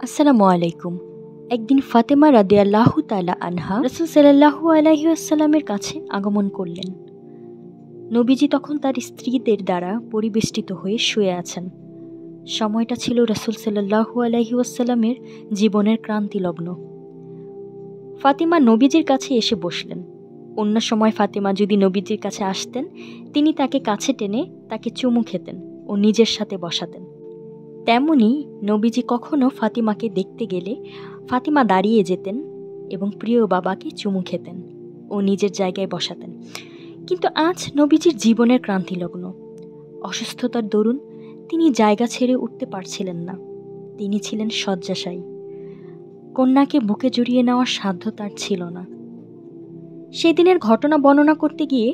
আসসালামু আলাইকুম। একদিন ফাতেমা রাদিয়াল্লাহু তাআলা আনহা রাসূল সাল্লাল্লাহু আলাইহি ওয়াসাল্লামের কাছে আগমন করলেন। নবীজি তখন তার স্ত্রীদের দ্বারা পরিবেষ্টিত হয়ে শুয়ে আছেন। সময়টা ছিল রাসূল সাল্লাল্লাহু আলাইহি ওয়াসাল্লামের জীবনের ক্রান্তিলগ্ন। ফাতিমা নবীজির কাছে এসে বসলেন। অন্য সময় ফাতিমা যদি নবীজির কাছে আসতেন, তিনি তাকে কাছে টেনে তাকে চুমু খেতেন ও নিজের সাথে বসাতেন। তেমনি নবীজি কখনো ফাতিমাকে দেখতে গেলে ফাতিমা দাঁড়িয়ে যেতেন এবং প্রিয় বাবাকে চুমু খেতেন ও নিজের জায়গায় বসাতেন। কিন্তু আজ নবীজির জীবনের ক্রান্তিলগ্ন। অসুস্থতার দরুন তিনি জায়গা ছেড়ে উঠতে পারছিলেন না। তিনি ছিলেন শয্যাশায়ী। কন্যাকে বুকে জড়িয়ে নেওয়ার সাধ্য তার ছিল না। সেদিনের ঘটনা বর্ণনা করতে গিয়ে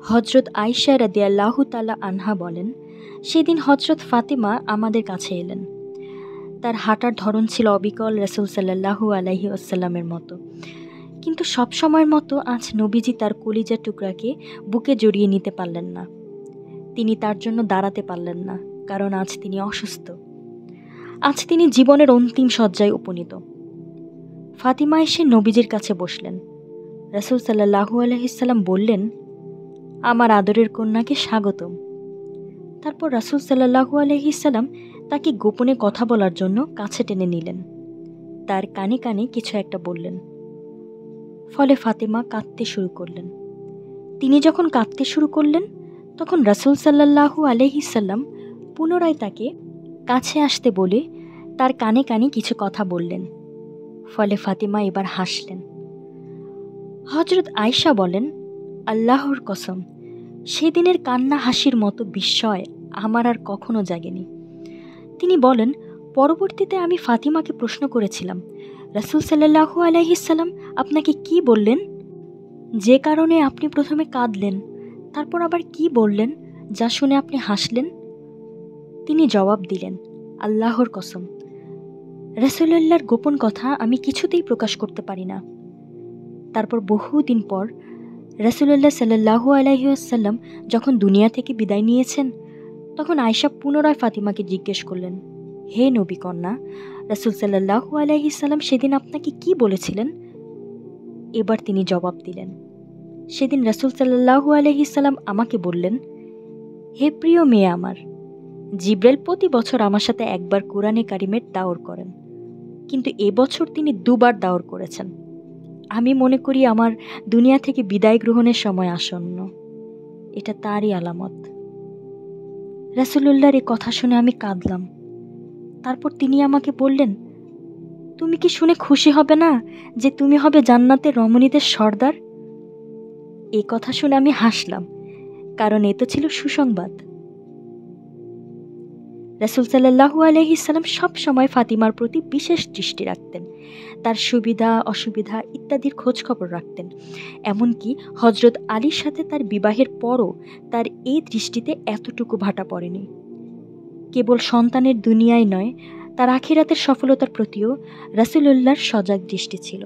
হজরত আয়েশা রাদিয়াল্লাহু তাআলা আনহা বলেন, সেদিন হজরত ফাতিমা আমাদের কাছে এলেন। তার হাঁটার ধরন ছিল অবিকল রাসূল সাল্লাল্লাহু আলাইহি ওয়াসাল্লামের মতো। কিন্তু সব সময়ের মতো আজ নবীজি তার কলিজার টুকরাকে বুকে জড়িয়ে নিতে পারলেন না। তিনি তার জন্য দাঁড়াতে পারলেন না, কারণ আজ তিনি অসুস্থ। আজ তিনি জীবনের অন্তিম শয্যায় উপনীত। ফাতিমা এসে নবীজির কাছে বসলেন। রাসূল সাল্লাল্লাহু আলাইহি সাল্লাম বললেন, আমার আদরের কন্যাকে স্বাগতম। তারপর রাসূল সাল্লাল্লাহু আলাইহি সাল্লাম তাকে গোপনে কথা বলার জন্য কাছে টেনে নিলেন। তার কানে কানে কিছু একটা বললেন। ফলে ফাতিমা কাঁদতে শুরু করলেন। তিনি যখন কাঁদতে শুরু করলেন, তখন রাসূল সাল্লাল্লাহু আলাইহি সাল্লাম পুনরায় তাকে কাছে আসতে বলে তার কানে কানে কিছু কথা বললেন। ফলে ফাতিমা এবার হাসলেন। হযরত আয়েশা বলেন, আল্লাহর কসম, সেদিনের কান্না হাসির মতো বিস্ময় আমার আর কখনো জাগেনি। তিনি বলেন, পরবর্তীতে আমি ফাতিমাকে প্রশ্ন করেছিলাম, রাসূল সাল্লাল্লাহু আলাইহি সাল্লাম আপনাকে কি বললেন, যে কারণে আপনি প্রথমে কাঁদলেন, তারপর আবার কি বললেন যা শুনে আপনি হাসলেন? তিনি জবাব দিলেন, আল্লাহর কসম, রাসূলুল্লাহর গোপন কথা আমি কিছুতেই প্রকাশ করতে পারি না। তারপর বহুদিন পর রাসূলুল্লাহ সাল্লাল্লাহু আলাইহি ওয়াসাল্লাম যখন দুনিয়া থেকে বিদায় নিয়েছেন, তখন আয়েশা পুনরায় ফাতিমাকে জিজ্ঞেস করলেন, হে নবী কন্যা, রাসূল সাল্লাল্লাহু আলাইহি সাল্লাম সেদিন আপনাকে কি বলেছিলেন? এবার তিনি জবাব দিলেন, সেদিন রাসূল সাল্লাল্লাহু আলাইহি সাল্লাম আমাকে বললেন, হে প্রিয় মেয়ে আমার, জিবরাইল প্রতি বছর আমার সাথে একবার কোরআনে কারিমের দাওর করেন, কিন্তু এবছর তিনি দুবার দাওর করেছেন। আমি মনে করি আমার দুনিয়া থেকে বিদায় গ্রহণের সময় আসন্ন। এটা তারই আলামত। রাসূলুল্লাহর এই কথা শুনে আমি কাঁদলাম। তারপর তিনি আমাকে বললেন, তুমি কি শুনে খুশি হবে না যে তুমি হবে জান্নাতের রমণীদের সর্দার? এই কথা শুনে আমি হাসলাম, কারণ এ তো ছিল সুসংবাদ। রাসূল সাল্লাল্লাহু আলাইহি সাল্লাম সব সময় ফাতিমার প্রতি বিশেষ দৃষ্টি রাখতেন। তার সুবিধা অসুবিধা ইত্যাদির খোঁজ খবর রাখতেন। এমনকি হযরত আলীর সাথে তার বিবাহের পরও তার এই দৃষ্টিতে এতটুকু ভাটা পড়েনি। কেবল সন্তানের দুনিয়ায় নয়, তার আখিরাতের সফলতার প্রতিও রাসূলুল্লাহর সজাগ দৃষ্টি ছিল।